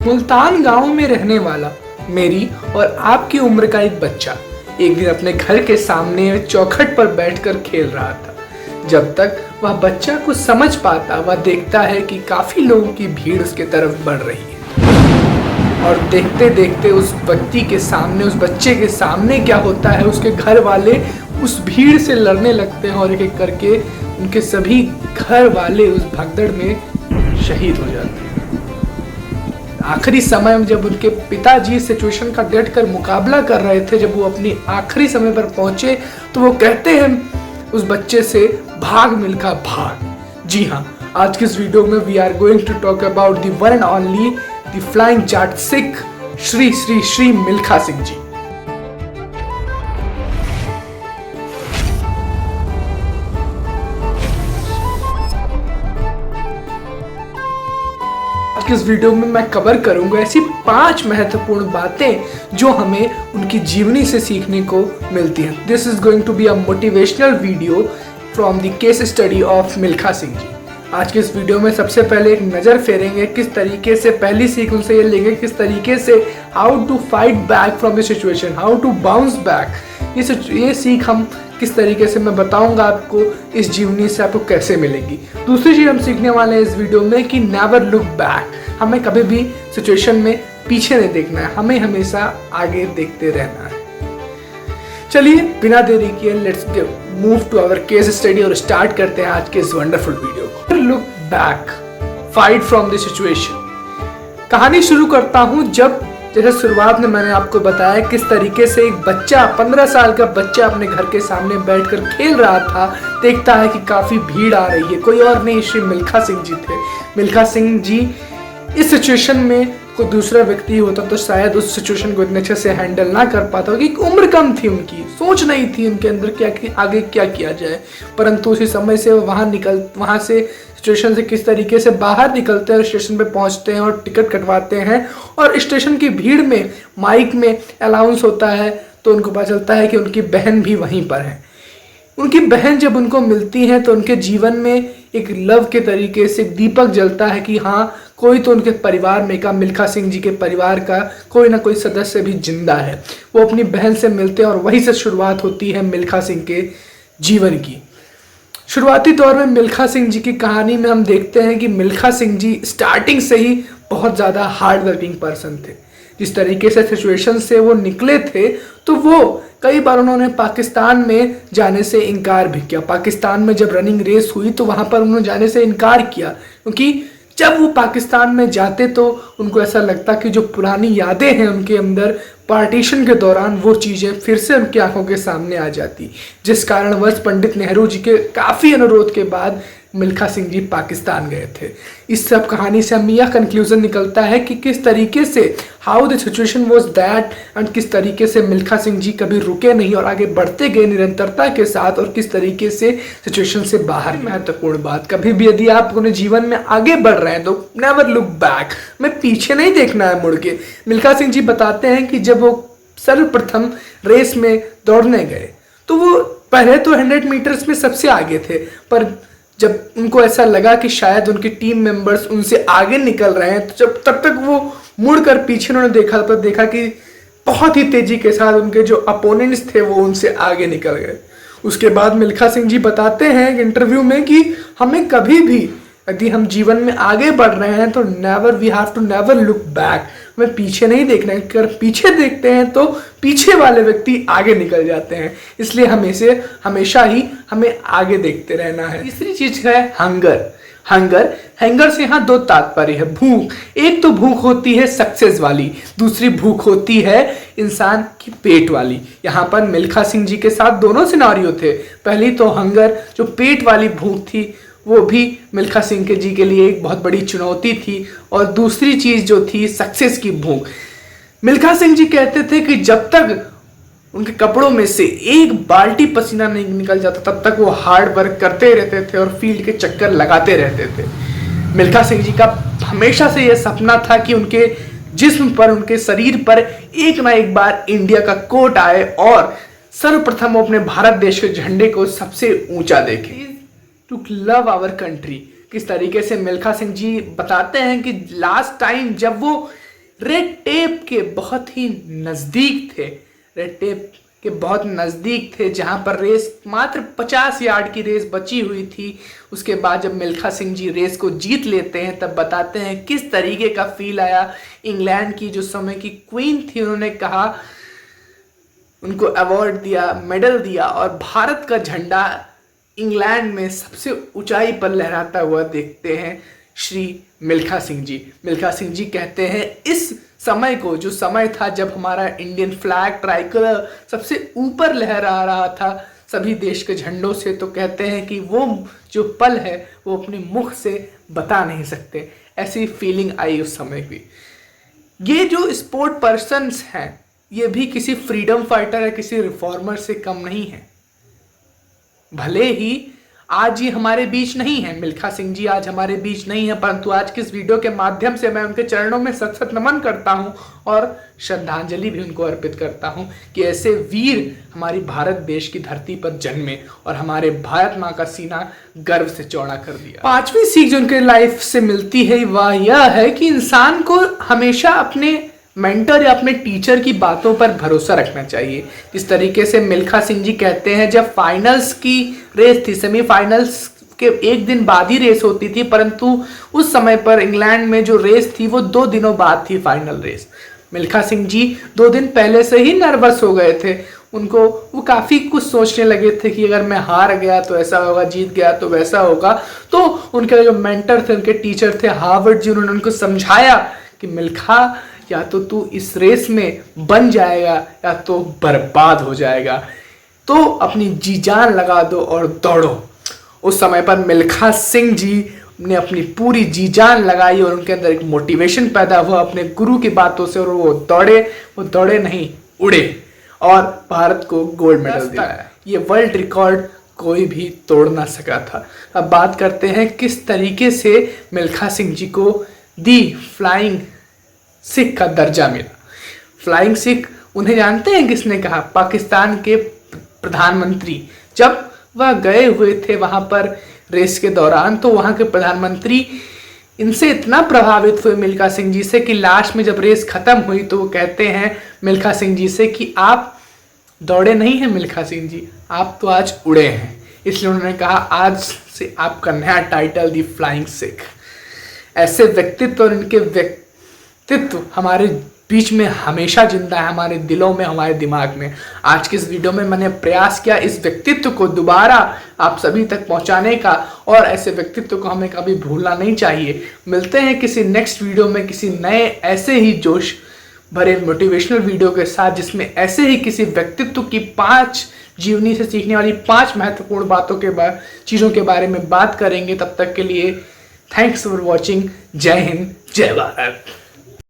मुल्तान गांव में रहने वाला मेरी और आपकी उम्र का एक बच्चा एक दिन अपने घर के सामने चौखट पर बैठकर खेल रहा था। जब तक वह बच्चा कुछ समझ पाता, वह देखता है कि काफी लोगों की भीड़ उसके तरफ बढ़ रही है और देखते देखते उस बच्चे के सामने क्या होता है, उसके घर वाले उस भीड़ से लड़ने लगते हैं और एक एक करके उनके सभी घर वाले उस भगदड़ में शहीद हो जाते हैं। आखिरी समय में जब उनके पिताजी इस सिचुएशन का डट कर मुकाबला कर रहे थे, जब वो अपनी आखिरी समय पर पहुंचे तो वो कहते हैं उस बच्चे से, भाग मिल्खा भाग। जी हाँ, आज की इस वीडियो में we are going to talk about the one and only the flying Jat Sikh Shri Shri Shri Milkha Singh ji. इस वीडियो में मैं कवर करूंगा ऐसी 5 महत्वपूर्ण बातें जो हमें उनकी जीवनी से सीखने को मिलती हैं। This is going to be a motivational video from the case study of Milkha Singh ji. आज के इस वीडियो में सबसे पहले एक नज़र फेरेंगे किस तरीके से, पहली सीख उनसे ये लेंगे किस तरीके से how to fight back from the situation, how to bounce back. ये सीख हम किस तरीके से मैं बताऊंगा आपको, इस जीवनी से आपको कैसे मिलेगी। दूसरी चीज़ हम सीखने वाले हैं इस वीडियो में कि नेवर लुक बैक। हमें कभी भी सिचुएशन में पीछे नहीं देखना है, हमें हमेशा आगे देखते रहना है। चलिए बिना देरी किए let's move to our case study और स्टार्ट करते हैं आज के इस वंडरफुल वीडियो को। Look back, fight from the situation. कहानी शुरू करता हूं जैसे शुरुआत में मैंने आपको बताया किस तरीके से एक बच्चा, 15 साल का बच्चा अपने घर के सामने बैठकर खेल रहा था। देखता है कि काफी भीड़ आ रही है, कोई और नहीं श्री मिल्खा सिंह जी थे। मिल्खा सिंह जी इस सिचुएशन में कोई दूसरा व्यक्ति होता तो शायद उस सिचुएशन को इतने अच्छे से हैंडल ना कर पाता, क्योंकि उम्र कम थी उनकी, सोच नहीं थी उनके अंदर क्या कि आगे क्या किया जाए। परंतु उसी समय से वो वहाँ से स्टेशन से किस तरीके से बाहर निकलते हैं और स्टेशन पे पहुंचते हैं और टिकट कटवाते हैं और स्टेशन की भीड़ में माइक में अनाउंस होता है तो उनको पता चलता है कि उनकी बहन भी वहीं पर है। उनकी बहन जब उनको मिलती है तो उनके जीवन में एक लव के तरीके से दीपक जलता है कि हाँ, कोई तो उनके परिवार में का, मिल्खा सिंह जी के परिवार का कोई ना कोई सदस्य भी जिंदा है। वो अपनी बहन से मिलते हैं और वहीं से शुरुआत होती है मिल्खा सिंह के जीवन की। शुरुआती दौर में मिल्खा सिंह जी की कहानी में हम देखते हैं कि मिल्खा सिंह जी स्टार्टिंग से ही बहुत ज़्यादा हार्ड वर्किंग पर्सन थे। जिस तरीके से सिचुएशन से वो निकले थे तो वो कई बार उन्होंने पाकिस्तान में जाने से इनकार भी किया। पाकिस्तान में जब रनिंग रेस हुई तो वहाँ पर उन्होंने जाने से इनकार किया, क्योंकि जब वो पाकिस्तान में जाते तो उनको ऐसा लगता कि जो पुरानी यादें हैं उनके अंदर पार्टीशन के दौरान, वो चीज़ें फिर से उनकी आंखों के सामने आ जाती, जिस कारणवश पंडित नेहरू जी के काफ़ी अनुरोध के बाद मिल्खा सिंह जी पाकिस्तान गए थे। इस सब कहानी से हमें यह कंक्लूजन निकलता है कि किस तरीके से how the situation was that and किस तरीके से मिल्खा सिंह जी कभी रुके नहीं और आगे बढ़ते गए निरंतरता के साथ, और किस तरीके से सिचुएशन से बाहर। महत्वपूर्ण बात, कभी भी यदि आप अपने जीवन में आगे बढ़ रहे हैं तो नेवर लुक बैक, हमें पीछे नहीं देखना है मुड़ के। मिल्खा सिंह जी बताते हैं कि जब वो सर्वप्रथम रेस में दौड़ने गए तो वो पहले तो 100 मीटर्स में सबसे आगे थे, पर जब उनको ऐसा लगा कि शायद उनके टीम मेंबर्स उनसे आगे निकल रहे हैं तो तब तक वो मुड़कर पीछे उन्होंने देखा कि बहुत ही तेजी के साथ उनके जो अपोनेंट्स थे वो उनसे आगे निकल गए। उसके बाद मिल्खा सिंह जी बताते हैं एक इंटरव्यू में कि हमें कभी भी यदि हम जीवन में आगे बढ़ रहे हैं तो we have to never look back, हमें पीछे नहीं देखना है। अगर पीछे देखते हैं तो पीछे वाले व्यक्ति आगे निकल जाते हैं, इसलिए हमेशा ही हमें आगे देखते रहना है। तीसरी चीज है हंगर से यहाँ 2 तात्पर्य है। भूख, एक तो भूख होती है सक्सेस वाली, दूसरी भूख होती है इंसान की पेट वाली। यहाँ पर मिल्खा सिंह जी के साथ दोनों सिनारियो थे। पहली तो हंगर, जो पेट वाली भूख थी, वो भी मिल्खा सिंह के जी के लिए एक बहुत बड़ी चुनौती थी, और दूसरी चीज जो थी सक्सेस की भूख। मिल्खा सिंह जी कहते थे कि जब तक उनके कपड़ों में से एक बाल्टी पसीना नहीं निकल जाता तब तक वो हार्ड वर्क करते रहते थे और फील्ड के चक्कर लगाते रहते थे। मिल्खा सिंह जी का हमेशा से यह सपना था कि उनके जिस्म पर, उनके शरीर पर एक ना एक बार इंडिया का कोट आए और सर्वप्रथम वो अपने भारत देश के झंडे को सबसे ऊंचा देखें। टू लव आवर कंट्री, किस तरीके से मिल्खा सिंह जी बताते हैं कि लास्ट टाइम जब वो रेड टेप के बहुत ही नज़दीक थे, रेड टेप के बहुत नज़दीक थे, जहां पर रेस मात्र 50 यार्ड की रेस बची हुई थी। उसके बाद जब मिल्खा सिंह जी रेस को जीत लेते हैं तब बताते हैं किस तरीके का फील आया। इंग्लैंड की जो समय की क्वीन थी उन्होंने कहा, उनको अवार्ड दिया, मेडल दिया और भारत का झंडा इंग्लैंड में सबसे ऊंचाई पर लहराता हुआ देखते हैं श्री मिल्खा सिंह जी। मिल्खा सिंह जी कहते हैं इस समय को, जो समय था जब हमारा इंडियन फ्लैग ट्राइकलर सबसे ऊपर लहरा रहा था सभी देश के झंडों से, तो कहते हैं कि वो जो पल है वो अपने मुख से बता नहीं सकते। ऐसी फीलिंग आई उस समय की। ये जो स्पोर्ट पर्सन्स हैं ये भी किसी फ्रीडम फाइटर या किसी रिफॉर्मर से कम नहीं है। भले ही आज ये हमारे बीच नहीं है, मिल्खा सिंह जी आज हमारे बीच नहीं है, परंतु आज के इस वीडियो के माध्यम से मैं उनके चरणों में सत सत नमन करता हूं और श्रद्धांजलि भी उनको अर्पित करता हूं कि ऐसे वीर हमारी भारत देश की धरती पर जन्मे और हमारे भारत माँ का सीना गर्व से चौड़ा कर दिया। पांचवी सीख जो उनके लाइफ से मिलती है वह यह है कि इंसान को हमेशा अपने मेंटर या अपने टीचर की बातों पर भरोसा रखना चाहिए। जिस तरीके से मिल्खा सिंह जी कहते हैं, जब फाइनल्स की रेस थी, सेमीफाइनल्स के एक दिन बाद ही रेस होती थी, परंतु उस समय पर इंग्लैंड में जो रेस थी वो 2 दिनों बाद थी फाइनल रेस। मिल्खा सिंह जी 2 दिन पहले से ही नर्वस हो गए थे। उनको वो काफ़ी कुछ सोचने लगे थे कि अगर मैं हार गया तो ऐसा होगा, जीत गया तो वैसा होगा। तो उनके जो मेंटर थे, उनके टीचर थे हार्वर्ड जी, उन्होंने उनको समझाया कि मिल्खा या तो तू इस रेस में बन जाएगा या तो बर्बाद हो जाएगा, तो अपनी जी जान लगा दो और दौड़ो। उस समय पर मिल्खा सिंह जी ने अपनी पूरी जी जान लगाई और उनके अंदर एक मोटिवेशन पैदा हुआ अपने गुरु की बातों से, और वो दौड़े नहीं, उड़े और भारत को गोल्ड मेडल दिलाया। ये वर्ल्ड रिकॉर्ड कोई भी तोड़ ना सका था। अब बात करते हैं किस तरीके से मिल्खा सिंह जी को दी फ्लाइंग सिख का दर्जा मिला। फ्लाइंग सिख उन्हें जानते हैं किसने कहा? पाकिस्तान के प्रधानमंत्री। जब वह गए हुए थे वहां पर रेस के दौरान, तो वहां के प्रधानमंत्री इनसे इतना प्रभावित हुए मिल्खा सिंह जी से कि लास्ट में जब रेस खत्म हुई तो वो कहते हैं मिल्खा सिंह जी से कि आप दौड़े नहीं हैं मिल्खा सिंह जी, आप तो आज उड़े हैं। इसलिए उन्होंने कहा आज से आपका नया टाइटल दी फ्लाइंग सिख। ऐसे व्यक्तित्व और इनके व्यक्तित्व हमारे बीच में हमेशा जिंदा है, हमारे दिलों में, हमारे दिमाग में। आज की इस वीडियो में मैंने प्रयास किया इस व्यक्तित्व को दोबारा आप सभी तक पहुंचाने का, और ऐसे व्यक्तित्व को हमें कभी भूलना नहीं चाहिए। मिलते हैं किसी नेक्स्ट वीडियो में किसी नए ऐसे ही जोश भरे मोटिवेशनल वीडियो के साथ, जिसमें ऐसे ही किसी व्यक्तित्व की 5 जीवनी से सीखने वाली 5 महत्वपूर्ण चीज़ों के बारे में बात करेंगे। तब तक के लिए थैंक्स फॉर वॉचिंग। जय हिंद, जय भारत।